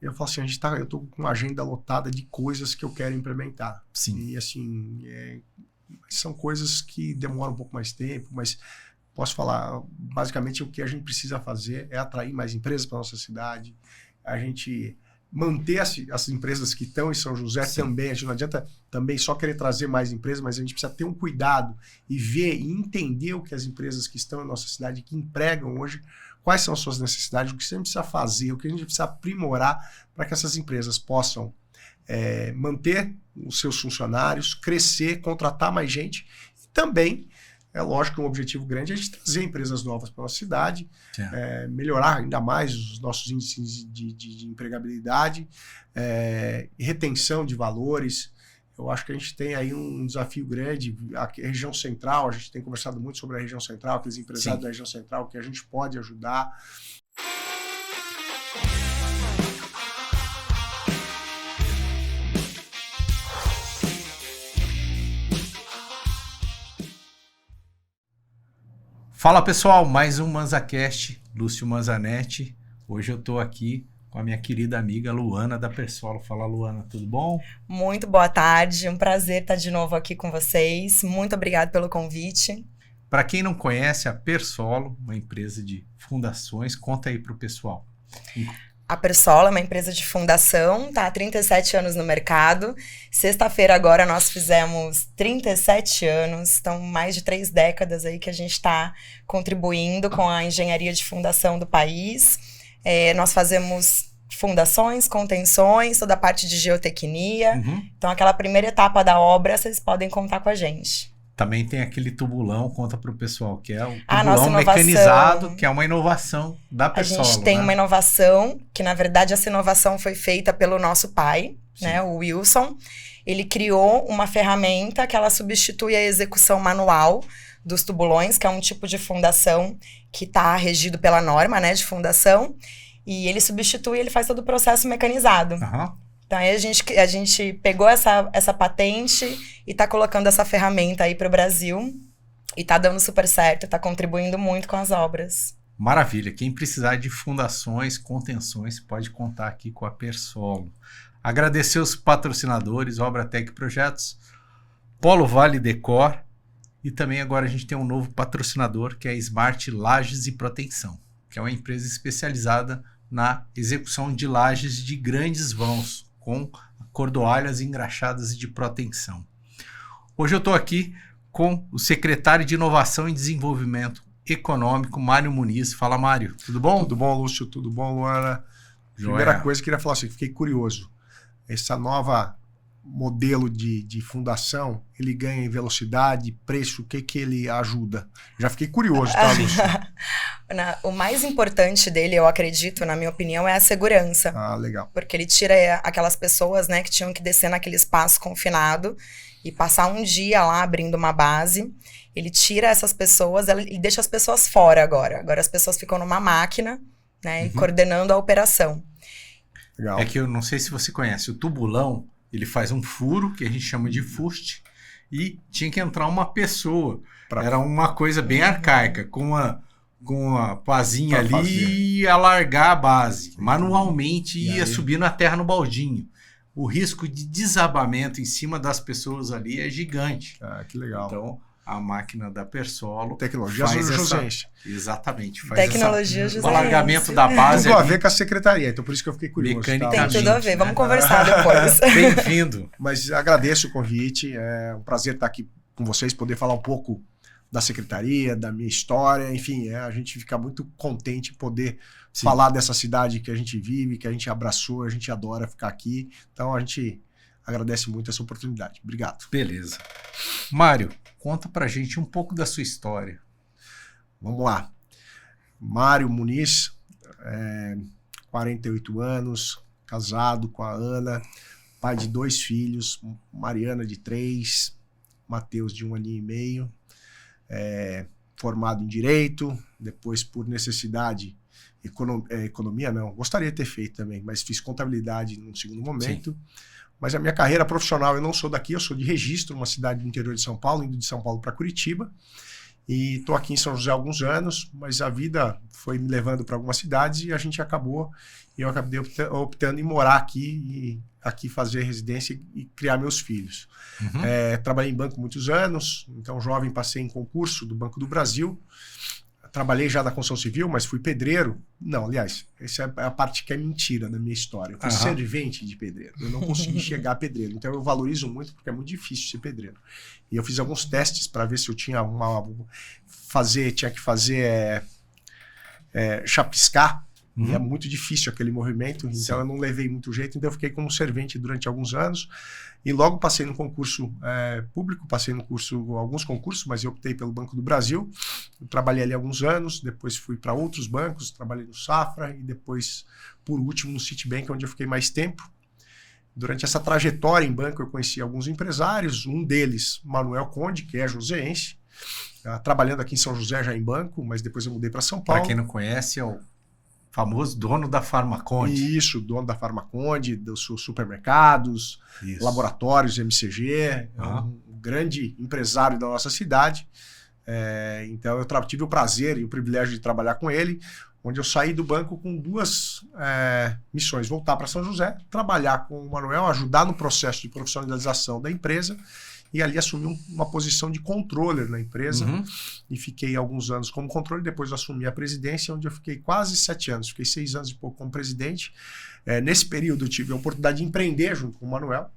Eu falo assim, eu estou com uma agenda lotada de coisas que eu quero implementar. Sim. E assim, são coisas que demoram um pouco mais tempo, mas posso falar, basicamente o que a gente precisa fazer é atrair mais empresas para nossa cidade, a gente manter as empresas que estão em São José. Sim. Também, a gente não adianta também só querer trazer mais empresas, mas a gente precisa ter um cuidado e ver e entender o que as empresas que estão em nossa cidade, que empregam hoje, quais são as suas necessidades, o que a gente precisa fazer, o que a gente precisa aprimorar para que essas empresas possam manter os seus funcionários, crescer, contratar mais gente. E também, é lógico que um objetivo grande é a gente trazer empresas novas para a nossa cidade, melhorar ainda mais os nossos índices de empregabilidade, retenção de valores. Eu acho que a gente tem aí um desafio grande. A região central, a gente tem conversado muito sobre a região central, aqueles empresários da região central que a gente pode ajudar. Fala pessoal, mais um ManzaCast, Lúcio Manzanetti. Hoje eu estou aqui com a minha querida amiga Luana da Persolo. Fala Luana, tudo bom? Muito boa tarde, um prazer estar de novo aqui com vocês. Muito obrigada pelo convite. Para quem não conhece a Persolo, uma empresa de fundações, conta aí para o pessoal. A Persolo é uma empresa de fundação, está há 37 anos no mercado. Sexta-feira agora nós fizemos 37 anos, então mais de 3 décadas aí que a gente está contribuindo com a engenharia de fundação do país. Nós fazemos fundações, contenções, toda a parte de geotecnia. Então aquela primeira etapa da obra vocês podem contar com a gente. Também tem aquele tubulão, conta para o pessoal, que é o tubulão mecanizado, que é uma inovação da Persolo. A gente tem uma inovação, que na verdade essa inovação foi feita pelo nosso pai, né, o Wilson. Ele criou uma ferramenta que ela substitui a execução manual dos tubulões, que é um tipo de fundação que está regido pela norma, né, de fundação. E ele substitui, ele faz todo o processo mecanizado. Então aí a gente pegou essa patente e está colocando essa ferramenta aí para o Brasil e está dando super certo, está contribuindo muito com as obras. Maravilha, quem precisar de fundações, contenções, pode contar aqui com a Persolo. Agradecer os patrocinadores, Obratec Projetos, Polo Vale Decor e também agora a gente tem um novo patrocinador que é a Smart Lajes e Proteção, que é uma empresa especializada na execução de lajes de grandes vãos, com cordoalhas engraxadas de proteção. Hoje eu estou aqui com o secretário de Inovação e Desenvolvimento Econômico, Mário Muniz. Fala, Mário. Tudo bom? Tudo bom, Lúcio. Tudo bom, Luana? Primeira coisa que eu queria falar assim, fiquei curioso. Essa nova modelo de fundação, ele ganha em velocidade, preço, o que ele ajuda? Já fiquei curioso, tá, Lúcio? O mais importante dele, eu acredito, na minha opinião, é a segurança. Ah, legal. Porque ele tira aquelas pessoas, né, que tinham que descer naquele espaço confinado e passar um dia lá abrindo uma base. Ele tira essas pessoas, ele deixa as pessoas fora agora. Agora as pessoas ficam numa máquina, né, coordenando a operação. Legal. É que eu não sei se você conhece, o tubulão, ele faz um furo, que a gente chama de fuste, e tinha que entrar uma pessoa. Era uma coisa bem arcaica, com a pazinha ali e alargar a base. Manualmente ia subindo a terra no baldinho. O risco de desabamento em cima das pessoas ali é gigante. Ah, que legal. Então, a máquina da Persolo tecnologia faz exatamente, faz tecnologia o alargamento da base. Tudo a ver com a secretaria, então por isso que eu fiquei curioso. Tem tudo a ver, vamos conversar depois. Bem-vindo. Mas agradeço o convite, é um prazer estar aqui com vocês, poder falar um pouco da secretaria, da minha história, enfim, a gente fica muito contente em poder falar dessa cidade que a gente vive, que a gente abraçou, a gente adora ficar aqui, então a gente agradece muito essa oportunidade. Obrigado. Beleza. Mário, conta pra gente um pouco da sua história. Vamos lá. Mário Muniz, 48 anos, casado com a Ana, pai de 2 filhos, Mariana de 3, Matheus de 1 aninho e meio, formado em Direito, depois por necessidade, economia não, gostaria de ter feito também, mas fiz contabilidade num segundo momento. Mas a minha carreira profissional, eu não sou daqui, eu sou de Registro, uma cidade do interior de São Paulo, indo de São Paulo para Curitiba. E estou aqui em São José há alguns anos, mas a vida foi me levando para algumas cidades e eu acabei optando em morar aqui e aqui fazer residência e criar meus filhos. Trabalhei em banco muitos anos, então jovem passei em concurso do Banco do Brasil. Trabalhei já na construção civil, mas fui pedreiro. Não, aliás, essa é a parte que é mentira da minha história. Eu fui servente de pedreiro. Eu não consegui chegar a pedreiro. Então eu valorizo muito porque é muito difícil ser pedreiro. E eu fiz alguns testes para ver se eu tinha tinha que fazer chapiscar. E é muito difícil aquele movimento, então eu não levei muito jeito, então eu fiquei como servente durante alguns anos e logo passei no concurso público, passei no alguns concursos, mas eu optei pelo Banco do Brasil. Eu trabalhei ali alguns anos, depois fui para outros bancos, trabalhei no Safra e depois, por último, no Citibank, onde eu fiquei mais tempo. Durante essa trajetória em banco, eu conheci alguns empresários, um deles, Manuel Conde, que é joseense, trabalhando aqui em São José já em banco, mas depois eu mudei para São Paulo. Para quem não conhece, é o famoso dono da Farmaconde. Isso, dono da Farmaconde, dos supermercados, laboratórios, MCG, é um grande empresário da nossa cidade. Então eu tive o prazer e o privilégio de trabalhar com ele, onde eu saí do banco com duas missões: voltar para São José, trabalhar com o Manuel, ajudar no processo de profissionalização da empresa, e ali assumi uma posição de controller na empresa e fiquei alguns anos como controller. Depois eu assumi a presidência, onde eu fiquei quase 7 anos, fiquei 6 anos e pouco como presidente. Nesse período eu tive a oportunidade de empreender junto com o Manuel.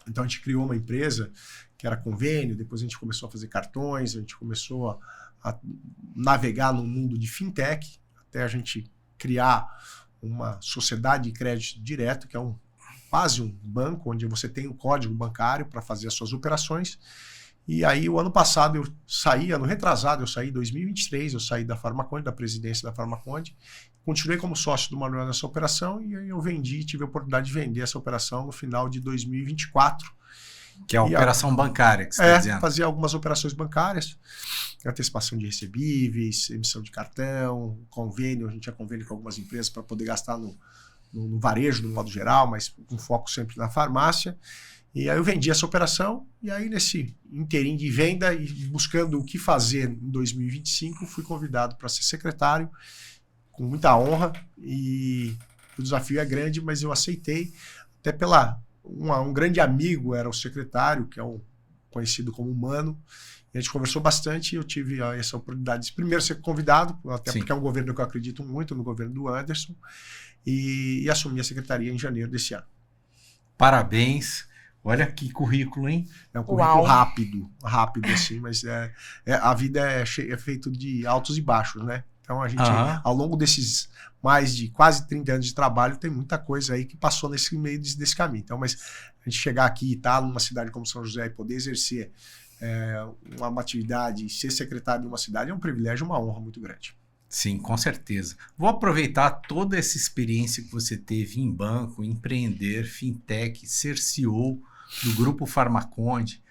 Então a gente criou uma empresa que era convênio, depois a gente começou a fazer cartões, a gente começou a navegar no mundo de fintech, até a gente criar uma sociedade de crédito direto, que é quase um banco, onde você tem o código bancário para fazer as suas operações. E aí, o ano passado, ano retrasado, eu saí em 2023, eu saí da Farmaconde, da presidência da Farmaconde, continuei como sócio do Manuel nessa operação, e aí eu tive a oportunidade de vender essa operação no final de 2024. Que é a operação bancária que você está dizendo. Fazer algumas operações bancárias, antecipação de recebíveis, emissão de cartão, convênio, a gente tinha convênio com algumas empresas para poder gastar no varejo, no modo geral, mas com foco sempre na farmácia. E aí eu vendi essa operação, e aí nesse inteirinho de venda e buscando o que fazer em 2025, fui convidado para ser secretário, com muita honra, e o desafio é grande, mas eu aceitei, até um grande amigo era o secretário, que é conhecido como Mano, e a gente conversou bastante, e eu tive essa oportunidade de primeiro ser convidado, até porque é um governo que eu acredito muito, no governo do Anderson, e assumi a secretaria em janeiro desse ano. Parabéns. Olha que currículo, hein? É um currículo rápido assim, mas a vida é feita de altos e baixos, né? Então a gente, ao longo desses mais de quase 30 anos de trabalho, tem muita coisa aí que passou nesse meio desse caminho. Então, mas a gente chegar aqui e estar numa cidade como São José e poder exercer uma atividade, ser secretário de uma cidade é um privilégio, uma honra muito grande. Sim, com certeza. Vou aproveitar toda essa experiência que você teve em banco, empreender, fintech, ser CEO do Grupo Farmaconde.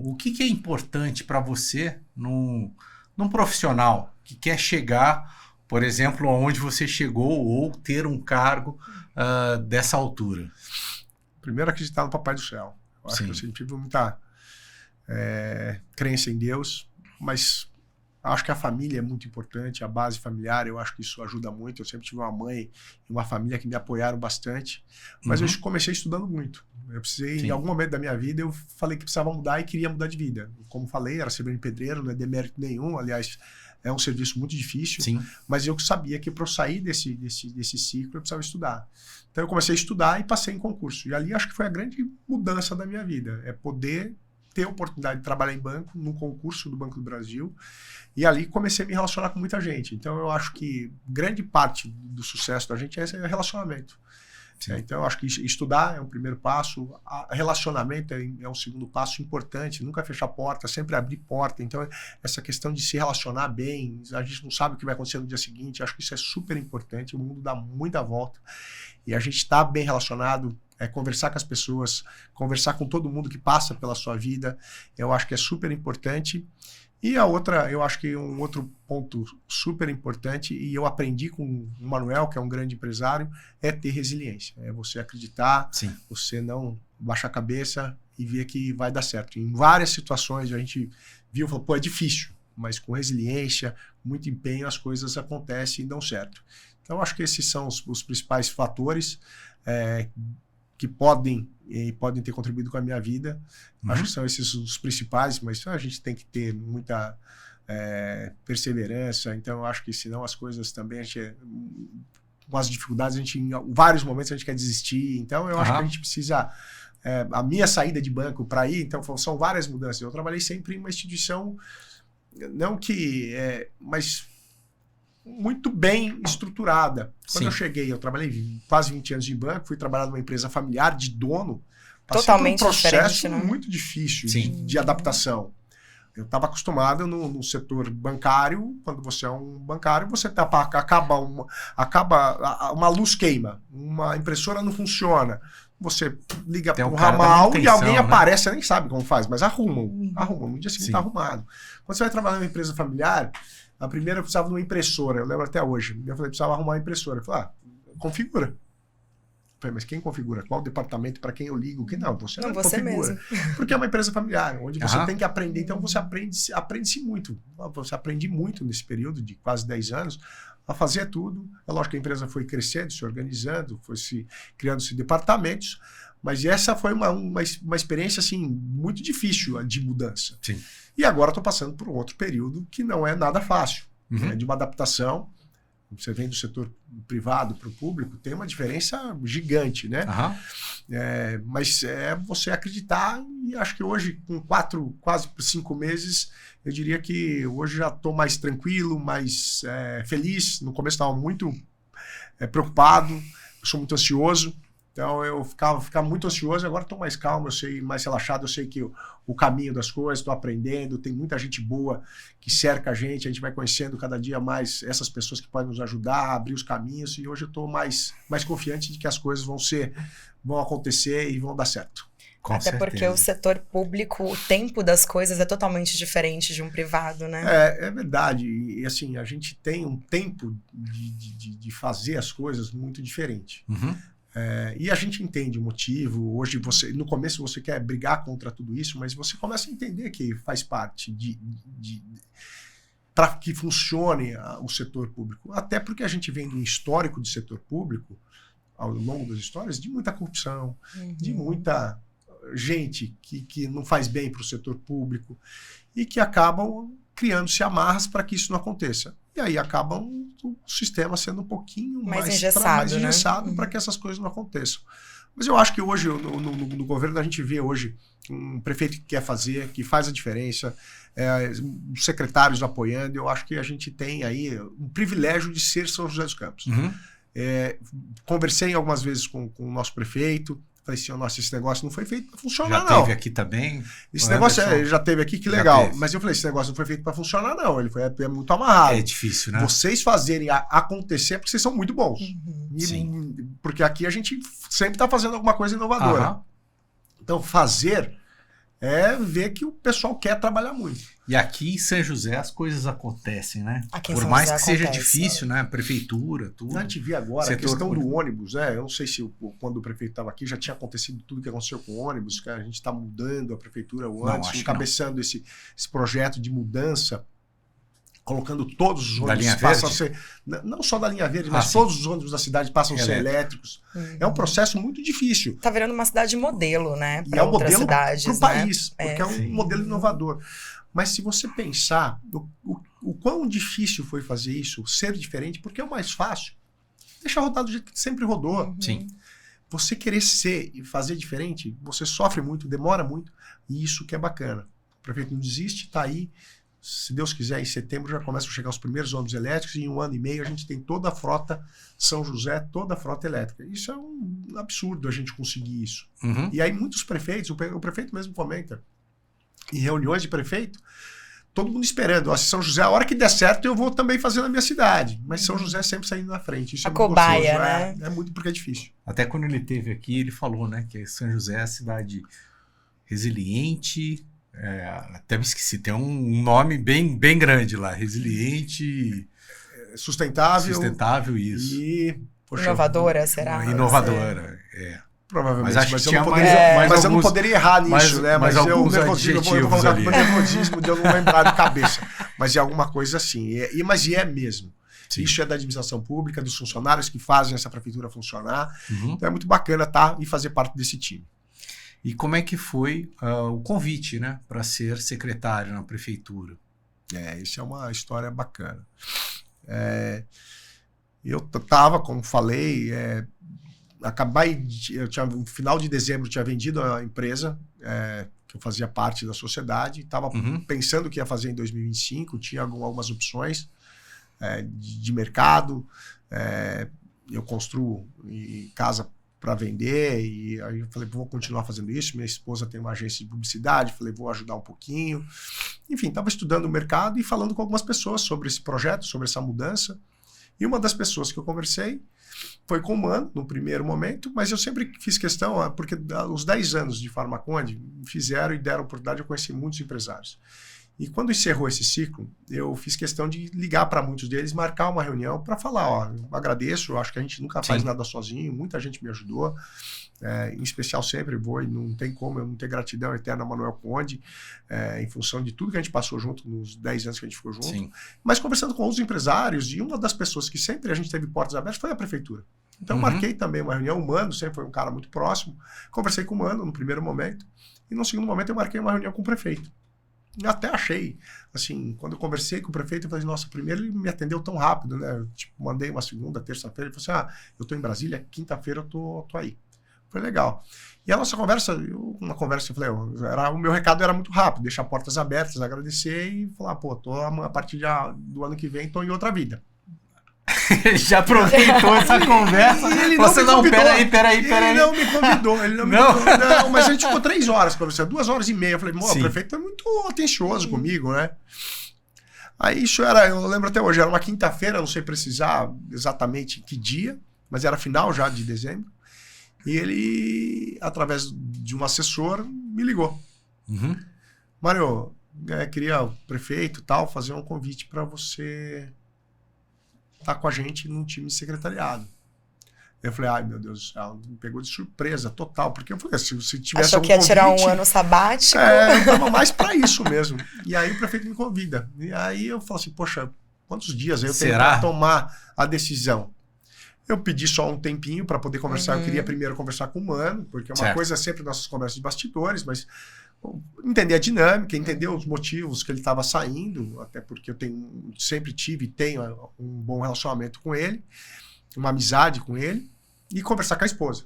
O que é importante para você num profissional que quer chegar, por exemplo, aonde você chegou ou ter um cargo dessa altura? Primeiro, acreditar no Papai do Céu. Eu acho que eu sempre tive muita crença em Deus, mas acho que a família é muito importante, a base familiar, eu acho que isso ajuda muito. Eu sempre tive uma mãe e uma família que me apoiaram bastante, mas eu comecei estudando muito. Eu precisei, em algum momento da minha vida, eu falei que precisava mudar e queria mudar de vida. Como falei, era servente pedreiro, não é demérito nenhum, aliás, é um serviço muito difícil, mas eu sabia que para eu sair desse ciclo, eu precisava estudar. Então eu comecei a estudar e passei em concurso. E ali acho que foi a grande mudança da minha vida, é poder ter a oportunidade de trabalhar em banco, num concurso do Banco do Brasil, e ali comecei a me relacionar com muita gente. Então eu acho que grande parte do sucesso da gente é relacionamento. Então eu acho que estudar é um primeiro passo, relacionamento é um segundo passo importante, nunca fechar porta, sempre abrir porta. Então essa questão de se relacionar bem, a gente não sabe o que vai acontecer no dia seguinte, acho que isso é super importante, o mundo dá muita volta, e a gente está bem relacionado, conversar com as pessoas, conversar com todo mundo que passa pela sua vida, eu acho que é super importante. E a outra, eu acho que um outro ponto super importante, e eu aprendi com o Manuel, que é um grande empresário, é ter resiliência. É você acreditar, você não baixar a cabeça e ver que vai dar certo. Em várias situações a gente viu e falou, pô, é difícil, mas com resiliência, muito empenho, as coisas acontecem e dão certo. Então, acho que esses são os principais fatores que podem ter contribuído com a minha vida. Acho que são esses os principais, mas a gente tem que ter muita perseverança. Então, eu acho que senão as coisas também, com as dificuldades, em vários momentos a gente quer desistir. Então, eu acho que a gente precisa... a minha saída de banco para ir, então, são várias mudanças. Eu trabalhei sempre em uma instituição, não que... mas muito bem estruturada. Quando eu cheguei, eu trabalhei quase 20 anos em banco, fui trabalhar numa empresa familiar de dono, passei totalmente por um processo né? muito difícil de adaptação. Eu estava acostumado no setor bancário, quando você é um bancário, você acaba uma luz queima, uma impressora não funciona, você liga para um ramal e alguém aparece, você nem sabe como faz, mas arruma, no dia seguinte está arrumado. Quando você vai trabalhar numa empresa familiar, a primeira eu precisava de uma impressora, eu lembro até hoje. Eu falei, precisava arrumar uma impressora. Eu falei, configura. Eu falei, mas quem configura? Qual departamento? Para quem eu ligo? Não, você não configura. Mesmo. Porque é uma empresa familiar, onde você tem que aprender. Então, você aprende-se muito. Você aprende muito nesse período de quase 10 anos a fazer tudo. É lógico que a empresa foi crescendo, se organizando, foi criando-se departamentos. Mas essa foi uma experiência assim, muito difícil de mudança. Sim. E agora estou passando por um outro período que não é nada fácil. De uma adaptação. Você vem do setor privado para o público, tem uma diferença gigante, né? Mas é você acreditar, e acho que hoje, com quase 5 meses, eu diria que hoje já estou mais tranquilo, mais feliz. No começo estava muito preocupado, eu sou muito ansioso. Então eu ficava muito ansioso, agora estou mais calmo, eu sei, mais relaxado, eu sei que o caminho das coisas, estou aprendendo, tem muita gente boa que cerca a gente vai conhecendo cada dia mais essas pessoas que podem nos ajudar a abrir os caminhos, e hoje eu estou mais confiante de que as coisas vão acontecer e vão dar certo. Com Até certeza. porque o setor público, o tempo das coisas é totalmente diferente de um privado, né? É verdade, e assim, a gente tem um tempo de fazer as coisas muito diferente. E a gente entende o motivo. Hoje, no começo você quer brigar contra tudo isso, mas você começa a entender que faz parte para que funcione o setor público. Até porque a gente vem de um histórico de setor público, ao longo das histórias, de muita corrupção, de muita gente que não faz bem para o setor público e que acabam criando-se amarras para que isso não aconteça. E aí acaba o sistema sendo um pouquinho mais engessado para que essas coisas não aconteçam. Mas eu acho que hoje, no governo, a gente vê hoje um prefeito que quer fazer, que faz a diferença, secretários apoiando. Eu acho que a gente tem aí um privilégio de ser São José dos Campos. Conversei algumas vezes com o nosso prefeito. Falei assim, nossa, esse negócio não foi feito para funcionar, não. Já teve aqui também? Esse negócio já teve aqui, que legal. Mas eu falei, esse negócio não foi feito para funcionar, não. Ele é muito amarrado. É difícil, né? Vocês fazerem acontecer porque vocês são muito bons. Porque aqui a gente sempre está fazendo alguma coisa inovadora. Então, fazer é ver que o pessoal quer trabalhar muito. E aqui em São José as coisas acontecem, né? Por mais que seja difícil, né? Prefeitura, tudo. A gente vê agora a questão do ônibus, né? Eu não sei se quando o prefeito estava aqui já tinha acontecido tudo que aconteceu com o ônibus, que a gente está mudando a prefeitura antes, encabeçando esse projeto de mudança, colocando todos os ônibus que passam a ser, não só da linha verde, mas todos os ônibus da cidade passam a ser elétricos. É um processo muito difícil. Tá virando uma cidade modelo, né? E é um modelo para o país, porque é um modelo inovador. Mas se você pensar o quão difícil foi fazer isso, ser diferente, porque é o mais fácil. Deixa rodar do jeito que sempre rodou. Você querer ser e fazer diferente, você sofre muito, demora muito, e isso que é bacana. O prefeito não desiste, está aí. Se Deus quiser, em setembro já começam a chegar os primeiros ônibus elétricos, e em 1 ano e meio a gente tem toda a frota São José, toda a frota elétrica. Isso é um absurdo a gente conseguir isso. E aí muitos prefeitos, o prefeito mesmo comenta, em reuniões de prefeito, todo mundo esperando. Se São José, a hora que der certo, eu vou também fazer na minha cidade. Mas São José sempre saindo na frente. Isso a cobaia, né? É muito porque é difícil. Até quando ele esteve aqui, ele falou, né, que São José é a cidade resiliente. Até me esqueci, tem um nome bem grande lá, resiliente, sustentável, isso. Inovadora, será? Inovadora, Provavelmente, Mas acho que eu tinha não mais, poderia, mais mas eu alguns, não poderia errar nisso, né? mais Mas eu alguns nervosismo, eu vou adjetivos colocar ali. por nervosismo de eu não lembrar de cabeça. Mas é alguma coisa assim. Mas é mesmo. Sim. Isso é da administração pública, dos funcionários que fazem essa prefeitura funcionar. Uhum. Então é muito bacana estar e fazer parte desse time. E como é que foi o convite, né, para ser secretário na prefeitura? Isso é uma história bacana. Eu estava, como falei, no final de dezembro, eu tinha vendido a empresa, que eu fazia parte da sociedade, estava pensando o que ia fazer em 2025, tinha algumas opções de mercado, eu construo casa para vender, e aí eu falei, vou continuar fazendo isso, minha esposa tem uma agência de publicidade, falei, vou ajudar um pouquinho. Enfim, estava estudando o mercado e falando com algumas pessoas sobre esse projeto, sobre essa mudança, e uma das pessoas que eu conversei foi com o Mano, no primeiro momento, mas eu sempre fiz questão, porque os 10 anos de Farmaconde me fizeram e deram a oportunidade de eu conhecer muitos empresários. E quando encerrou esse ciclo, eu fiz questão de ligar para muitos deles, marcar uma reunião para falar, eu agradeço, eu acho que a gente nunca faz nada sozinho, muita gente me ajudou, em especial sempre vou, e não tem como eu não ter gratidão eterna a Manuel Conde, em função de tudo que a gente passou junto, nos 10 anos que a gente ficou junto. Sim. Mas conversando com outros empresários, e uma das pessoas que sempre a gente teve portas abertas foi a prefeitura. Então marquei também uma reunião, o Mano sempre foi um cara muito próximo, conversei com o Mano no primeiro momento, e no segundo momento eu marquei uma reunião com o prefeito. Eu até achei, assim, quando eu conversei com o prefeito, eu falei, nossa, primeiro ele me atendeu tão rápido, né? Eu, mandei uma segunda, terça-feira, ele falou assim, eu tô em Brasília, quinta-feira eu tô aí. Foi legal. E a nossa conversa, eu falei, o meu recado era muito rápido, deixar portas abertas, agradecer e falar, a partir do ano que vem tô em outra vida. Ele já aproveitou essa conversa. Ele não peraí. Ele não me convidou. Não, mas a gente ficou 3 horas conversando, 2 horas e meia. Eu falei, o prefeito é muito atencioso comigo, né? Aí isso eu lembro até hoje, era uma quinta-feira, não sei precisar exatamente que dia, mas era final já de dezembro. E ele, através de um assessor, me ligou. Mário, queria o prefeito e tal, fazer um convite para você tá com a gente num time de secretariado. Eu falei, ai meu Deus do céu, me pegou de surpresa total, porque eu falei, se tivesse achou que ia tirar um ano sabático? Eu tava mais para isso mesmo. E aí o prefeito me convida. E aí eu falo assim, poxa, quantos dias eu tenho para tomar a decisão? Eu pedi só um tempinho para poder conversar, eu queria primeiro conversar com o Mano, porque uma coisa é sempre nossas conversas de bastidores, mas entender a dinâmica, entender os motivos que ele estava saindo, até porque eu sempre tive e tenho um bom relacionamento com ele, uma amizade com ele, e conversar com a esposa.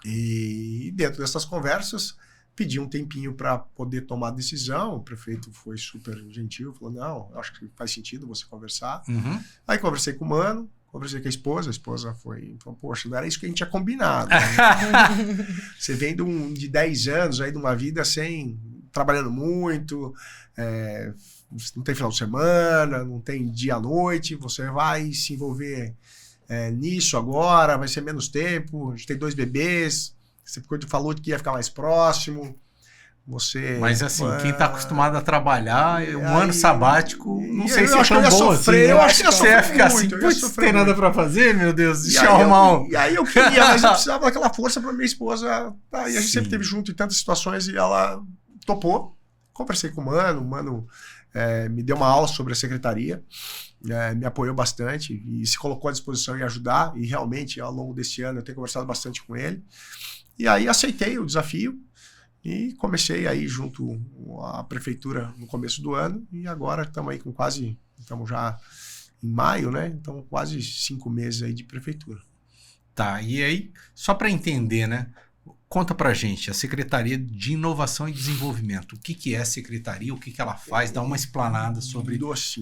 E dentro dessas conversas, pedi um tempinho para poder tomar a decisão, o prefeito foi super gentil, falou, não, acho que faz sentido você conversar. Aí conversei com o Mano, conversei com a esposa falou, poxa, não era isso que a gente tinha combinado. Né? Você vem de 10 anos aí de uma vida trabalhando muito, não tem final de semana, não tem dia à noite, você vai se envolver nisso agora, vai ser menos tempo, a gente tem 2 bebês, você falou que ia ficar mais próximo. Mas assim, quem está acostumado a trabalhar, um ano sabático, não sei se é tão bom assim. Eu acho que você ia ficar assim, putz, não tem nada para fazer, meu Deus, deixa eu arrumar E aí eu queria, mas eu precisava daquela força para minha esposa. E a gente sempre esteve junto em tantas situações e ela topou. Conversei com o Mano me deu uma aula sobre a secretaria, me apoiou bastante e se colocou à disposição em ajudar. E realmente, ao longo desse ano, eu tenho conversado bastante com ele. E aí aceitei o desafio. E comecei aí junto à prefeitura no começo do ano e agora estamos aí estamos já em maio, né? Então quase 5 meses aí de prefeitura. Tá, e aí, só para entender, né? Conta pra gente, a Secretaria de Inovação e Desenvolvimento, o que é a secretaria, o que ela faz, dá uma explanada sobre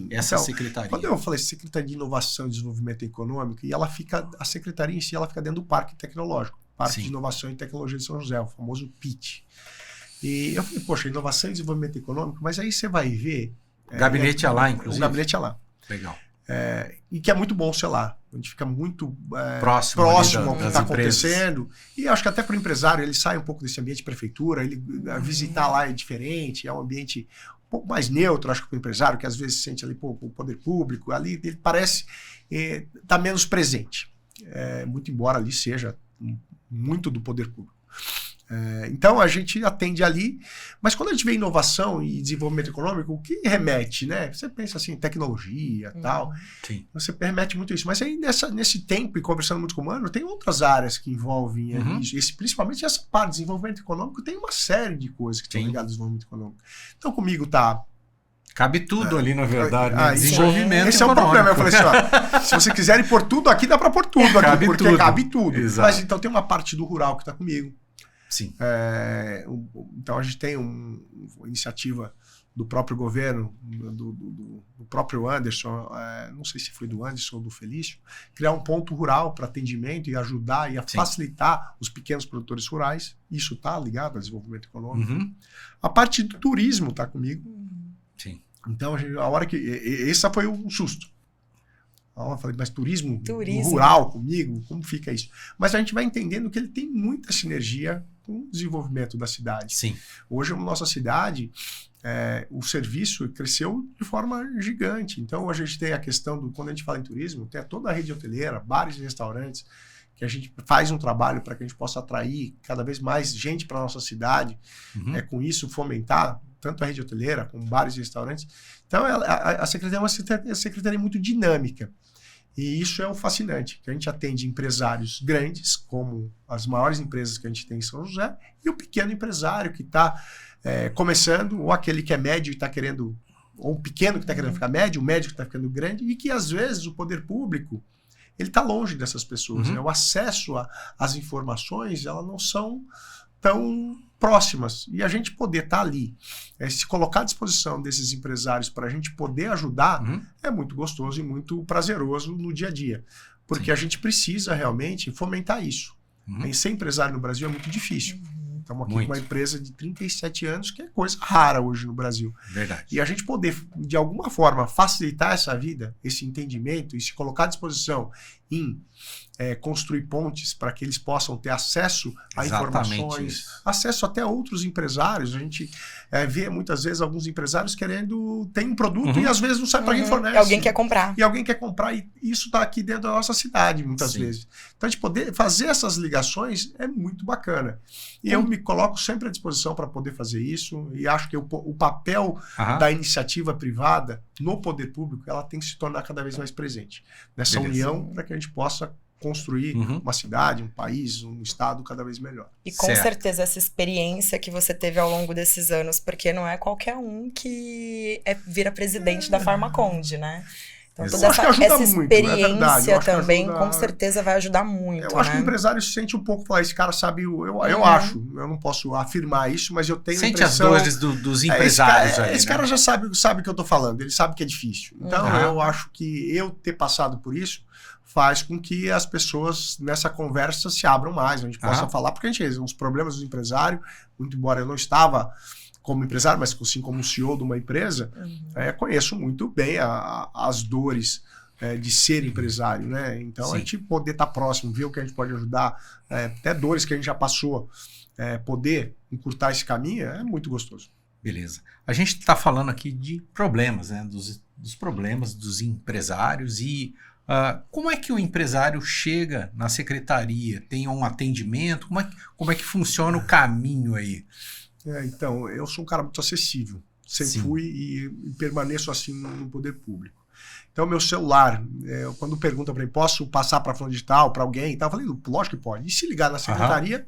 essa secretaria. Quando eu falei Secretaria de Inovação e Desenvolvimento Econômico, e a secretaria em si, ela fica dentro do Parque Tecnológico, Parque de Inovação e Tecnologia de São José, o famoso PIT. E eu falei, poxa, inovação e desenvolvimento econômico, mas aí você vai ver... O gabinete é lá, inclusive? O gabinete é lá. Legal. E que é muito bom ser lá. A gente fica muito próximo ao que está acontecendo. E acho que até para o empresário, ele sai um pouco desse ambiente de prefeitura, ele visitar lá é diferente, é um ambiente um pouco mais neutro, acho que para o empresário, que às vezes sente ali o poder público, ali ele parece estar menos presente. Muito embora ali seja muito do poder público. Então, a gente atende ali, mas quando a gente vê inovação e desenvolvimento econômico, o que remete, né? Você pensa assim, tecnologia e tal, Sim. você remete muito isso. Mas aí, nesse tempo, e conversando muito com o Mano, tem outras áreas que envolvem isso, principalmente essa parte, desenvolvimento econômico, tem uma série de coisas que estão ligadas ao desenvolvimento econômico. Então, comigo tá... Cabe tudo ali, na verdade, né? Esse Desenvolvimento é o problema. Eu falei assim, ó, se você quiser pôr tudo aqui, dá para pôr tudo aqui, porque cabe tudo. Exato. Mas então tem uma parte do rural que está comigo. Sim. Então a gente tem uma iniciativa do próprio governo, do próprio Anderson, não sei se foi do Anderson ou do Felício, criar um ponto rural para atendimento e ajudar e facilitar os pequenos produtores rurais. Isso está ligado ao desenvolvimento econômico. A parte do turismo está comigo. Sim. Então, a hora que... Esse foi um susto. Eu falei, mas turismo rural comigo? Como fica isso? Mas a gente vai entendendo que ele tem muita sinergia com o desenvolvimento da cidade. Sim. Hoje, na nossa cidade, o serviço cresceu de forma gigante. Então, a gente tem a questão do... Quando a gente fala em turismo, tem toda a rede hoteleira, bares e restaurantes, que a gente faz um trabalho para que a gente possa atrair cada vez mais gente para a nossa cidade. Com isso, fomentar tanto a rede hoteleira, como bares e restaurantes. Então, a secretaria é uma secretaria muito dinâmica. E isso é o fascinante, que a gente atende empresários grandes, como as maiores empresas que a gente tem em São José, e o pequeno empresário que está começando, ou aquele que é médio e está querendo, ou o pequeno que está querendo ficar médio, o médio que está ficando grande, e que, às vezes, o poder público ele está longe dessas pessoas. Né? O acesso às informações, elas não são tão próximas. E a gente poder estar ali, se colocar à disposição desses empresários para a gente poder ajudar, é muito gostoso e muito prazeroso no dia a dia. Porque a gente precisa realmente fomentar isso. Ser empresário no Brasil é muito difícil. Estamos aqui com uma empresa de 37 anos, que é coisa rara hoje no Brasil. Verdade. E a gente poder, de alguma forma, facilitar essa vida, esse entendimento, e se colocar à disposição em construir pontes para que eles possam ter acesso a informações, acesso até a outros empresários. A gente vê muitas vezes alguns empresários querendo ter um produto e às vezes não sabe para quem fornece. E alguém quer comprar. E alguém quer comprar, e isso está aqui dentro da nossa cidade, muitas vezes. Então, a gente poder fazer essas ligações é muito bacana. E eu me coloco sempre à disposição para poder fazer isso, e acho que o papel da iniciativa privada no poder público, ela tem que se tornar cada vez mais presente. Nessa união, para que a gente possa construir uma cidade, um país, um estado cada vez melhor. E com certeza essa experiência que você teve ao longo desses anos, porque não é qualquer um que vira presidente da Farmaconde, né? Então toda essa experiência também com certeza vai ajudar muito. Eu acho que o empresário se sente um pouco, falar, esse cara sabe, eu acho, eu não posso afirmar isso, mas eu tenho sente as dores dos empresários aí, esse cara já sabe o que eu tô falando, ele sabe que é difícil. Então eu acho que eu ter passado por isso faz com que as pessoas nessa conversa se abram mais, a gente possa falar, porque a gente tem uns problemas do empresário, muito embora eu não estava como empresário, mas sim como CEO de uma empresa, conheço muito bem as dores de ser empresário, né? Então, a gente poder estar próximo, ver o que a gente pode ajudar, até dores que a gente já passou, poder encurtar esse caminho, é muito gostoso. Beleza. A gente está falando aqui de problemas, né? Dos problemas dos empresários e como é que o empresário chega na secretaria? Tem um atendimento? Como é que funciona o caminho aí? Então, eu sou um cara muito acessível. Sempre fui e permaneço assim no poder público. Então, meu celular, quando pergunta para mim, posso passar para a fulano de tal, para alguém e tal, eu falei, lógico que pode. E se ligar na secretaria,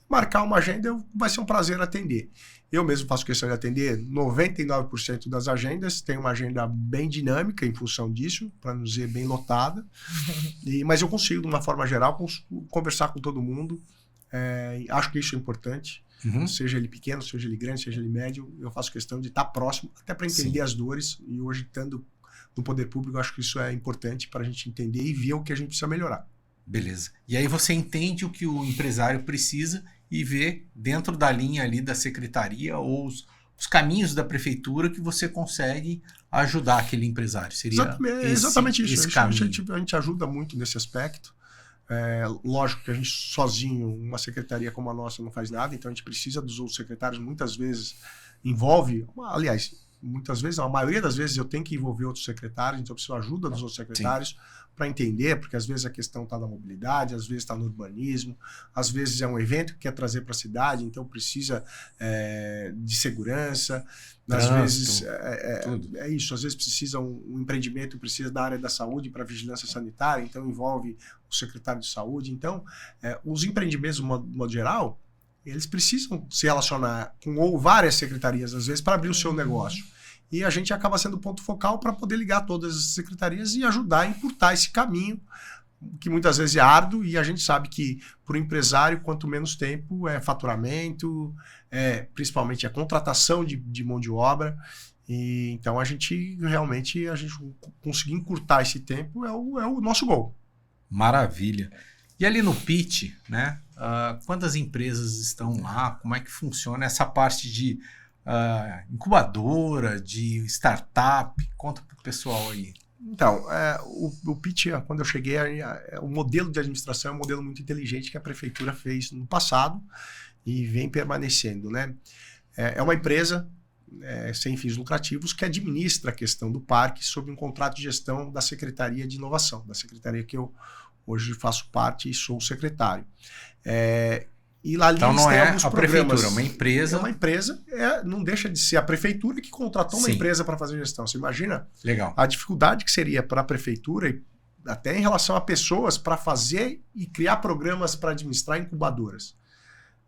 marcar uma agenda, vai ser um prazer atender. Eu mesmo faço questão de atender 99% das agendas, tenho uma agenda bem dinâmica em função disso, para não dizer bem lotada, mas eu consigo, de uma forma geral, conversar com todo mundo, acho que isso é importante, seja ele pequeno, seja ele grande, seja ele médio, eu faço questão de estar próximo, até para entender as dores, e hoje, estando no poder público, eu acho que isso é importante para a gente entender e ver o que a gente precisa melhorar. Beleza. E aí você entende o que o empresário precisa e vê dentro da linha ali da secretaria ou os caminhos da prefeitura que você consegue ajudar aquele empresário. Seria exatamente isso. Esse caminho. A gente ajuda muito nesse aspecto. Lógico que a gente sozinho, uma secretaria como a nossa, não faz nada, então a gente precisa dos outros secretários, muitas vezes envolve, aliás, muitas vezes, a maioria das vezes eu tenho que envolver outros secretários, então eu preciso ajuda dos outros secretários para entender, porque às vezes a questão está na mobilidade, às vezes está no urbanismo, às vezes é um evento que quer trazer para a cidade, então precisa de segurança, às vezes é isso, às vezes precisa um empreendimento, precisa da área da saúde para vigilância sanitária, então envolve o secretário de saúde. Então, os empreendimentos, de modo geral, eles precisam se relacionar com várias secretarias, às vezes, para abrir o seu negócio. E a gente acaba sendo o ponto focal para poder ligar todas as secretarias e ajudar a encurtar esse caminho, que muitas vezes é árduo, e a gente sabe que, para o empresário, quanto menos tempo, é faturamento, principalmente a contratação de mão de obra. E, então, a gente conseguir encurtar esse tempo é o nosso gol. Maravilha. E ali no pitch, né? Quantas empresas estão lá? Como é que funciona essa parte de incubadora, de startup? Conta para o pessoal aí. Então, o pitch, quando eu cheguei, o modelo de administração é um modelo muito inteligente que a prefeitura fez no passado e vem permanecendo, né? É uma empresa sem fins lucrativos que administra a questão do parque sob um contrato de gestão da Secretaria de Inovação, da secretaria que eu hoje faço parte e sou o secretário. E lá então não é a prefeitura, é uma empresa. É uma empresa, não deixa de ser a prefeitura que contratou uma empresa para fazer gestão. Você imagina a dificuldade que seria para a prefeitura, e até em relação a pessoas, para fazer e criar programas para administrar incubadoras.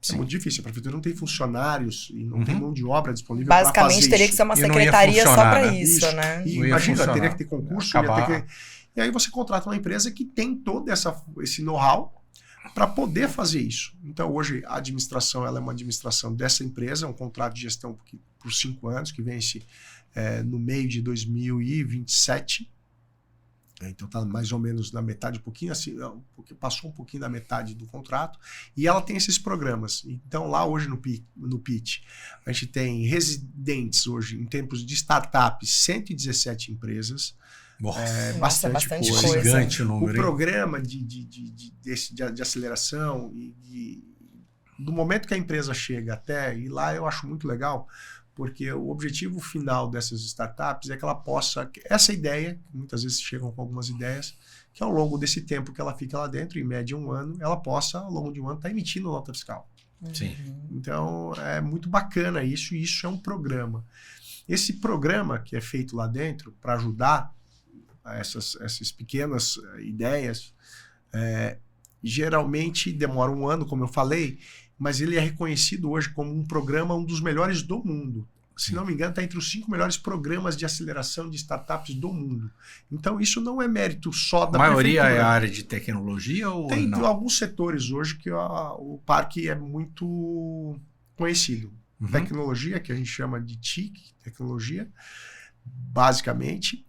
É muito difícil, a prefeitura não tem funcionários e não tem mão de obra disponível para fazer isso. Basicamente teria que ser uma secretaria só para isso, né? E imagina, teria que ter concurso, e aí você contrata uma empresa que tem todo esse know-how para poder fazer isso. Então, hoje, a administração ela é uma administração dessa empresa, um contrato de gestão por 5 anos, que vence no meio de 2027. Então, está mais ou menos na metade, um pouquinho assim, porque passou um pouquinho da metade do contrato. E ela tem esses programas. Então, lá hoje no pitch, a gente tem residentes hoje, em tempos de startups, 117 empresas. Bastante coisa. Gigante o número. O programa de aceleração do momento que a empresa chega até, e lá eu acho muito legal, porque o objetivo final dessas startups é que ela possa, essa ideia, que muitas vezes chegam com algumas ideias, que ao longo desse tempo que ela fica lá dentro, em média 1 ano, ela possa, ao longo de 1 ano, estar emitindo nota fiscal. Sim. Então, é muito bacana isso, e isso é um programa. Esse programa que é feito lá dentro, para ajudar essas pequenas ideias, geralmente demora 1 ano, como eu falei, mas ele é reconhecido hoje como um programa, um dos melhores do mundo. Se não me engano, está entre os 5 melhores programas de aceleração de startups do mundo. Então, isso não é mérito só da maioria prefeitura. É a área de tecnologia ou tem não? Alguns setores hoje que o parque é muito conhecido. Tecnologia, que a gente chama de TIC, tecnologia, basicamente.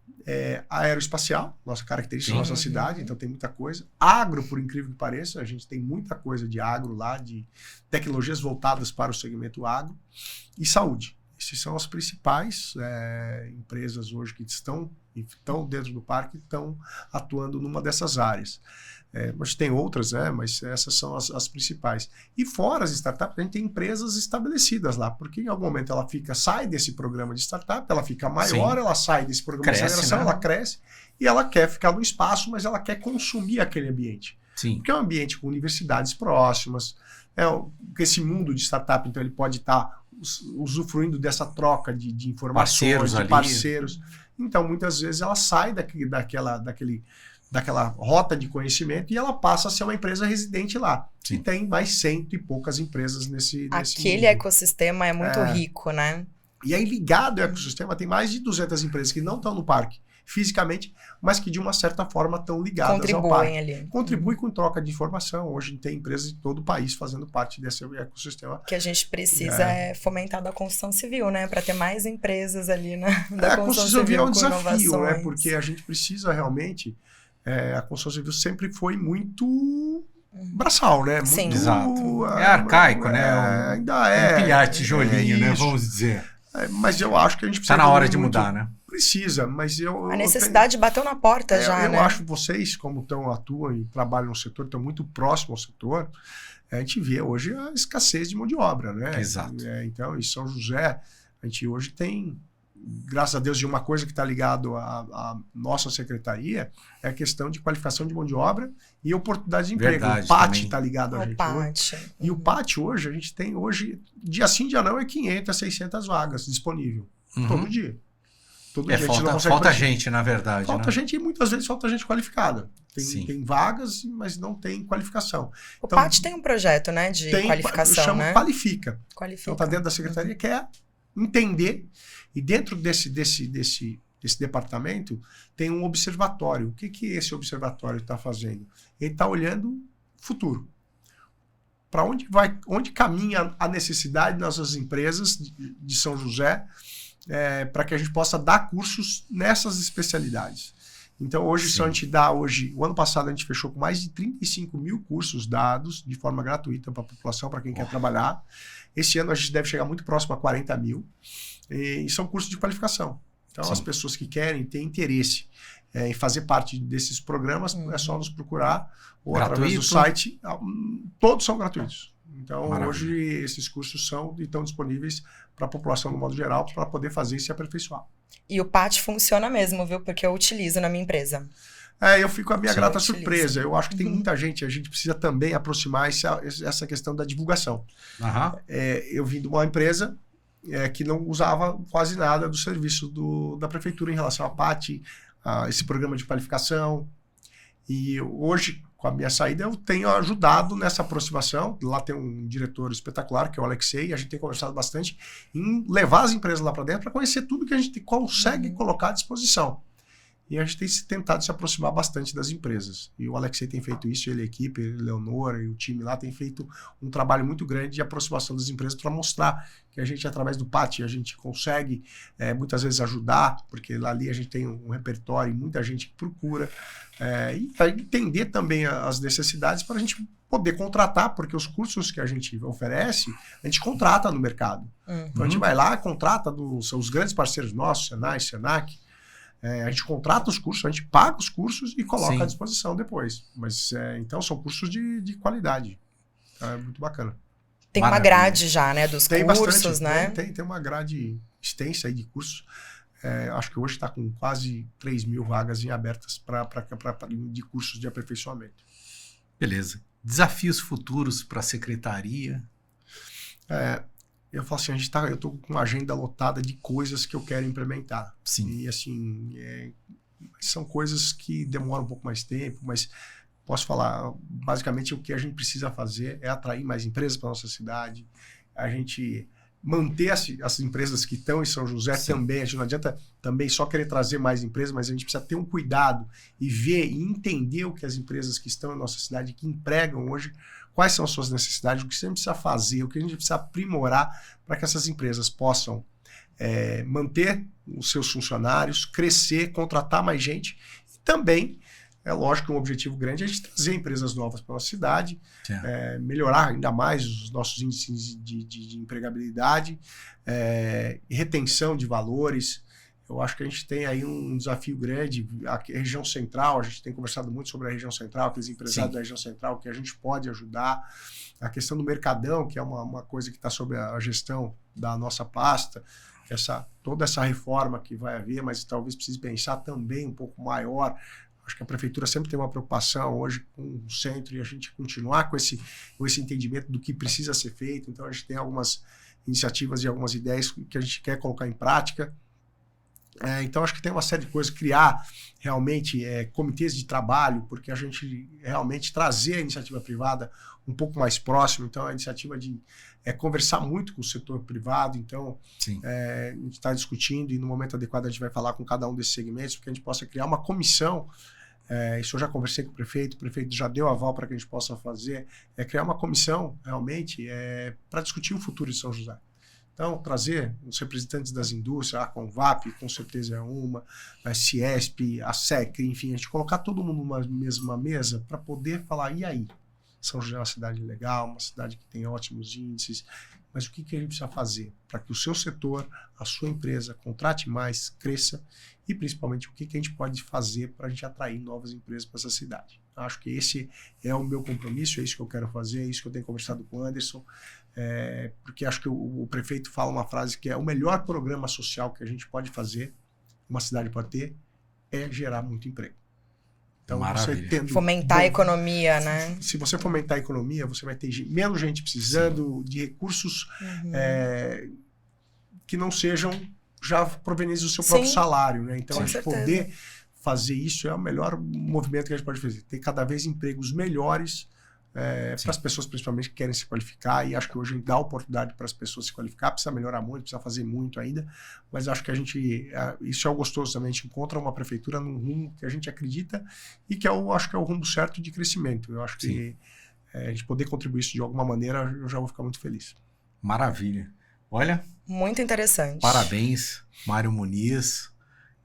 Aeroespacial, nossa característica da nossa cidade, então tem muita coisa. Agro, por incrível que pareça, a gente tem muita coisa de agro lá, de tecnologias voltadas para o segmento agro. E saúde. Essas são as principais empresas hoje que estão dentro do parque, estão atuando numa dessas áreas. Mas tem outras, mas essas são as principais. E fora as startups, a gente tem empresas estabelecidas lá, porque em algum momento ela sai desse programa de startup, ela fica maior, ela sai desse programa de aceleração, né? Ela cresce e ela quer ficar no espaço, mas ela quer consumir aquele ambiente. Sim. Porque é um ambiente com universidades próximas, esse mundo de startup, então ele pode estar usufruindo dessa troca de informações, de parceiros. Então, muitas vezes ela sai daquela rota de conhecimento e ela passa a ser uma empresa residente lá. Sim. E tem mais 100 e poucas empresas nesse Aquele ecossistema é muito rico, né? E aí, ligado ao ecossistema, tem mais de 200 empresas que não estão no parque fisicamente, mas que de uma certa forma estão ligadas ao parque. Ali. Contribui com troca de informação. Hoje tem empresas de todo o país fazendo parte desse ecossistema. Que a gente precisa fomentar da construção civil, né? Para ter mais empresas ali da construção civil é um desafio, né? Porque a gente precisa realmente... a construção civil sempre foi muito braçal, né? Sim. Muito, exato. Arcaico, né? Ainda é. Empilhar tijolinho, né? Vamos dizer. Mas eu acho que a gente precisa... Está na hora de mudar, né? Precisa, mas a necessidade bateu na porta já, eu né? acho que vocês, como atuam e trabalham no setor, estão muito próximos ao setor, a gente vê hoje a escassez de mão de obra, né? Exato. Então, em São José, a gente hoje tem graças a Deus, de uma coisa que está ligado à nossa secretaria, é a questão de qualificação de mão de obra e oportunidade de emprego. Verdade, o PAT também. está ligado a O gente. PAT. E o PAT hoje, a gente tem dia sim, dia não, é 500, 600 vagas disponível. Todo dia. Todo dia a gente não consegue falta preencher. gente, na verdade. Falta né? gente e muitas vezes falta gente qualificada. Sim. Tem vagas, mas não tem qualificação. O Então, PAT tem um projeto, né, de qualificação, chama né? Qualifica. Qualifica. Então, está dentro da secretaria, que é entender. E dentro desse departamento, tem um observatório. O que esse observatório está fazendo? Ele está olhando futuro. Para onde caminha a necessidade das nossas empresas de São José, para que a gente possa dar cursos nessas especialidades. Então, hoje, se a gente dá o ano passado a gente fechou com mais de 35 mil cursos dados de forma gratuita para a população, para quem quer trabalhar. Esse ano a gente deve chegar muito próximo a 40 mil. E são cursos de qualificação. Então, as pessoas que querem, têm interesse em fazer parte desses programas, é só nos procurar ou através do site. Todos são gratuitos. Então, hoje, esses cursos estão disponíveis para a população, no modo geral, para poder fazer e se aperfeiçoar. E o PAT funciona mesmo, viu? Porque eu utilizo na minha empresa. Eu fico com a minha grata surpresa. Eu acho que tem muita gente, a gente precisa também aproximar essa questão da divulgação. Eu vim de uma empresa que não usava quase nada do serviço da prefeitura em relação à PAT, a esse programa de qualificação. E hoje, com a minha saída, eu tenho ajudado nessa aproximação. Lá tem um diretor espetacular, que é o Alexei, e a gente tem conversado bastante em levar as empresas lá para dentro para conhecer tudo que a gente consegue colocar à disposição. E a gente tem tentado se aproximar bastante das empresas. E o Alexei tem feito isso, ele, a equipe, a Leonora e o time lá tem feito um trabalho muito grande de aproximação das empresas para mostrar que a gente, através do PAT, a gente consegue muitas vezes ajudar, porque lá ali a gente tem um repertório e muita gente que procura. E entender também as necessidades para a gente poder contratar, porque os cursos que a gente oferece, a gente contrata no mercado. Então a gente vai lá, contrata os grandes parceiros nossos, Senai, Senac. A gente contrata os cursos, a gente paga os cursos e coloca à disposição depois. Mas então são cursos de qualidade. É muito bacana. Tem uma grade já, né, dos tem cursos, bastante, né? Tem uma grade extensa aí de cursos. Acho que hoje está com quase 3 mil vagas em abertas de cursos de aperfeiçoamento. Beleza. Desafios futuros para a secretaria? Eu falo assim, eu estou com uma agenda lotada de coisas que eu quero implementar. Sim. E assim, são coisas que demoram um pouco mais tempo, mas posso falar, basicamente o que a gente precisa fazer é atrair mais empresas para a nossa cidade, a gente manter as empresas que estão em São José também. A gente não adianta também só querer trazer mais empresas, mas a gente precisa ter um cuidado e ver e entender o que as empresas que estão em nossa cidade, que empregam hoje, quais são as suas necessidades, o que a gente precisa fazer, o que a gente precisa aprimorar para que essas empresas possam manter os seus funcionários, crescer, contratar mais gente e também, é lógico que um objetivo grande é a gente trazer empresas novas para a nossa cidade, melhorar ainda mais os nossos índices de empregabilidade, retenção de valores. Eu acho que a gente tem aí um desafio grande. A região central, a gente tem conversado muito sobre a região central, aqueles empresários da região central que a gente pode ajudar. A questão do Mercadão, que é uma coisa que está sob a gestão da nossa pasta, toda essa reforma que vai haver, mas talvez precise pensar também um pouco maior. Acho que a prefeitura sempre tem uma preocupação hoje com o centro e a gente continuar com esse entendimento do que precisa ser feito. Então, a gente tem algumas iniciativas e algumas ideias que a gente quer colocar em prática. Então, acho que tem uma série de coisas. Criar realmente comitês de trabalho, porque a gente realmente trazer a iniciativa privada um pouco mais próximo. Então, a iniciativa de conversar muito com o setor privado. Então, a gente está discutindo e no momento adequado a gente vai falar com cada um desses segmentos, porque a gente possa criar uma comissão. Isso eu já conversei com o prefeito já deu aval para que a gente possa fazer, criar uma comissão realmente para discutir o futuro de São José. Então, trazer os representantes das indústrias, a Convap, com certeza é uma, a Ciesp, a SECRI, enfim, a gente colocar todo mundo numa mesma mesa para poder falar, e aí? São José é uma cidade legal, uma cidade que tem ótimos índices, mas o que a gente precisa fazer para que o seu setor, a sua empresa, contrate mais, cresça e, principalmente, o que a gente pode fazer para a gente atrair novas empresas para essa cidade? Acho que esse é o meu compromisso, é isso que eu quero fazer, é isso que eu tenho conversado com o Anderson, porque acho que o prefeito fala uma frase que é o melhor programa social que a gente pode fazer, uma cidade pode ter, é gerar muito emprego. Então, Maravilha. Fomentar a economia, né? Se você fomentar a economia, você vai ter menos gente precisando de recursos que não sejam já provenientes do seu próprio salário, né? Então, Com a gente certeza. poder fazer isso é o melhor movimento que a gente pode fazer. Ter cada vez empregos melhores para as pessoas, principalmente, que querem se qualificar, e acho que hoje dá oportunidade para as pessoas se qualificar, precisa melhorar muito, precisa fazer muito ainda, mas acho que isso é o gostoso também, a gente encontra uma prefeitura num rumo que a gente acredita e que acho que é o rumo certo de crescimento. Eu acho que a gente poder contribuir isso de alguma maneira, eu já vou ficar muito feliz. Maravilha. Olha, muito interessante. Parabéns, Mário Muniz,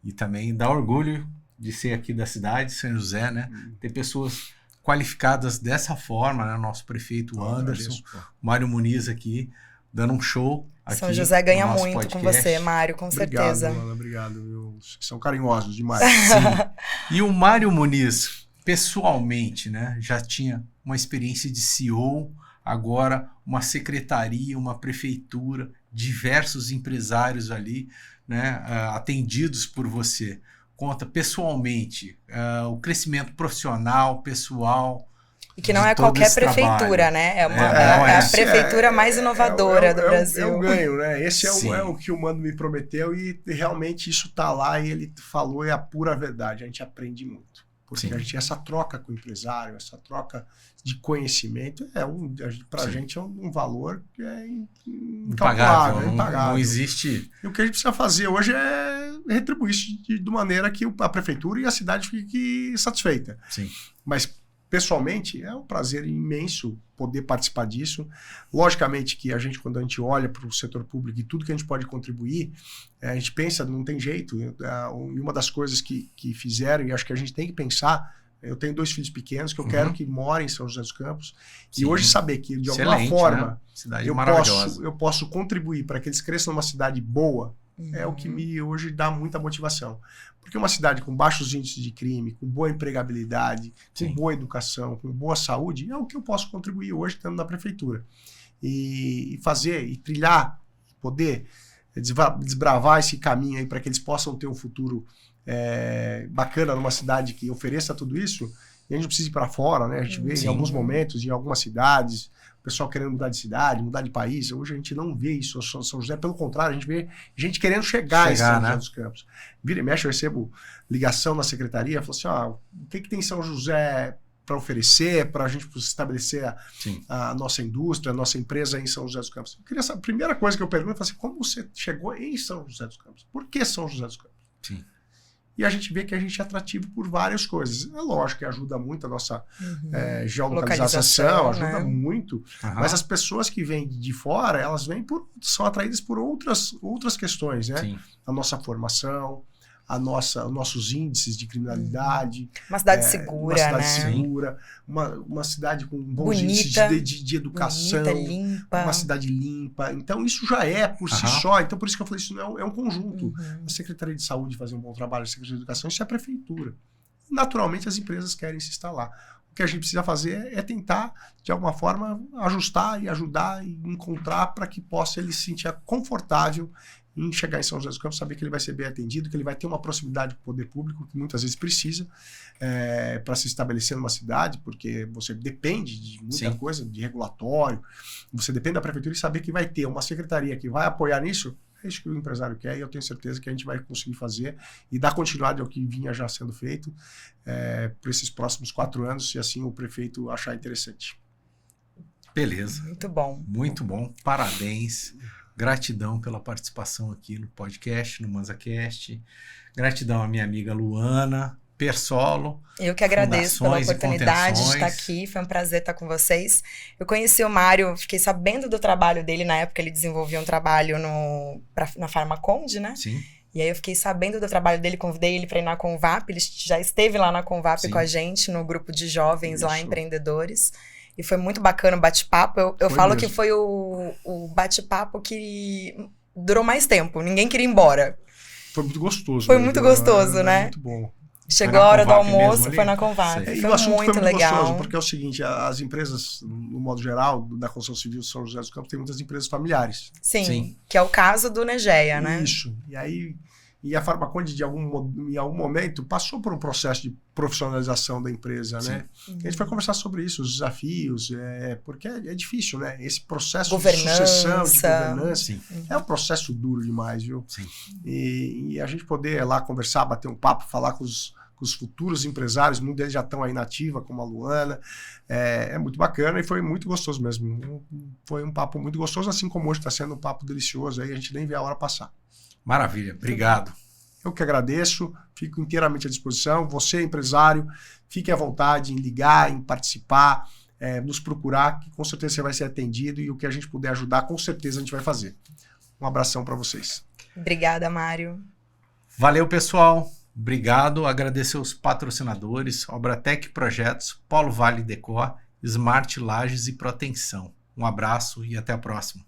e também dá orgulho de ser aqui da cidade, São José, né? Ter pessoas qualificadas dessa forma, né? Nosso prefeito Anderson, Mário Muniz aqui, dando um show aqui. São José ganha no nosso muito podcast. com você, Mário, com certeza. Obrigado. São carinhosos demais. Sim. E o Mário Muniz, pessoalmente, né? Já tinha uma experiência de CEO, agora uma secretaria, uma prefeitura, diversos empresários ali, né? Atendidos por você. Conta pessoalmente o crescimento profissional, pessoal. E que não é qualquer prefeitura, né? É a prefeitura mais inovadora do Brasil. É o ganho, né? Esse é o que o Mano me prometeu e realmente isso tá lá e ele falou, é a pura verdade. A gente aprende muito. Porque a gente, essa troca com o empresário, essa troca de conhecimento, para a gente é um valor que é impagável. Não existe. E o que a gente precisa fazer hoje é retribuir isso de maneira que a prefeitura e a cidade fiquem satisfeitas. Sim. Mas, pessoalmente, é um prazer imenso poder participar disso. Logicamente que quando a gente olha para o setor público e tudo que a gente pode contribuir, a gente pensa, não tem jeito. E uma das coisas que fizeram, e acho que a gente tem que pensar, eu tenho 2 filhos pequenos que eu quero que morem em São José dos Campos. Sim. E hoje saber que, de alguma forma, né? Cidade eu posso contribuir para que eles cresçam numa cidade boa, é o que hoje dá muita motivação. Porque uma cidade com baixos índices de crime, com boa empregabilidade, com boa educação, com boa saúde, é o que eu posso contribuir hoje estando na prefeitura. E fazer, e trilhar, poder desbravar esse caminho aí para que eles possam ter um futuro bacana numa cidade que ofereça tudo isso. E a gente não precisa ir para fora, né? A gente vê em alguns momentos, em algumas cidades, o pessoal querendo mudar de cidade, mudar de país. Hoje a gente não vê isso. São José, pelo contrário, a gente vê gente querendo chegar em São José dos Campos. Vira e mexe, eu recebo ligação na secretaria, falo assim, o que tem São José para oferecer, para a gente estabelecer a nossa indústria, a nossa empresa em São José dos Campos. Eu queria saber, a primeira coisa que eu pergunto é assim, como você chegou em São José dos Campos? Por que São José dos Campos? Sim. E a gente vê que a gente é atrativo por várias coisas. É lógico que ajuda muito a nossa geolocalização, ajuda muito. Mas as pessoas que vêm de fora, elas são atraídas por outras questões, né? Sim. A nossa formação, os nossos índices de criminalidade. Uma cidade segura, uma cidade segura, uma cidade com bons índices de educação. Bonita, limpa. Uma cidade limpa. Então, isso já é por si só. Então, por isso que eu falei, isso não é um conjunto. A Secretaria de Saúde fazer um bom trabalho, a Secretaria de Educação, isso é a Prefeitura. Naturalmente, as empresas querem se instalar. O que a gente precisa fazer é tentar, de alguma forma, ajustar e ajudar e encontrar para que possa ele se sentir confortável em chegar em São José dos Campos, saber que ele vai ser bem atendido, que ele vai ter uma proximidade com o poder público, que muitas vezes precisa, para se estabelecer numa cidade, porque você depende de muita coisa, de regulatório, você depende da prefeitura e saber que vai ter uma secretaria que vai apoiar nisso, é isso que o empresário quer, e eu tenho certeza que a gente vai conseguir fazer e dar continuidade ao que vinha já sendo feito por esses próximos 4 anos, se assim o prefeito achar interessante. Beleza. Muito bom. Muito bom. Parabéns. Gratidão pela participação aqui no podcast, no ManzaCast. Gratidão à minha amiga Luana Persolo. Eu que agradeço pela oportunidade de estar aqui. Foi um prazer estar com vocês. Eu conheci o Mário, fiquei sabendo do trabalho dele. Na época ele desenvolvia um trabalho na Farmaconde, né? Sim. E aí eu fiquei sabendo do trabalho dele, convidei ele para ir na Convap. Ele já esteve lá na Convap com a gente, no grupo de jovens lá, empreendedores. E foi muito bacana o bate-papo. Eu falo mesmo que foi o bate-papo que durou mais tempo. Ninguém queria ir embora. Foi muito gostoso. Foi muito gostoso, né? Muito bom. Chegou a hora do Convap mesmo almoço, ali? foi na Convap. Sei. E Foi o assunto muito foi muito legal. gostoso, porque é o seguinte, as empresas, no modo geral, da construção civil de São José dos Campos, tem muitas empresas familiares. Sim, que é o caso do Negeia, né? Isso. E aí, a Farmaconde, em algum momento, passou por um processo de profissionalização da empresa, né? Uhum. A gente vai conversar sobre isso, os desafios, porque é difícil, né? Esse processo Governança. de sucessão, de governança, Sim, é um processo duro demais, viu? sim. E a gente poder lá conversar, bater um papo, falar com os futuros empresários, muitos deles já estão aí na ativa, como a Luana, é muito bacana e foi muito gostoso mesmo. Foi um papo muito gostoso, assim como hoje está sendo um papo delicioso, aí a gente nem vê a hora passar. Maravilha, obrigado. Eu que agradeço, fico inteiramente à disposição. Você, empresário, fique à vontade em ligar, em participar, nos procurar, que com certeza você vai ser atendido e o que a gente puder ajudar, com certeza a gente vai fazer. Um abração para vocês. Obrigada, Mário. Valeu, pessoal. Obrigado. Agradecer os patrocinadores, Obratec Projetos, Polo Vale Decor, Smart Lages e Proteção. Um abraço e até a próxima.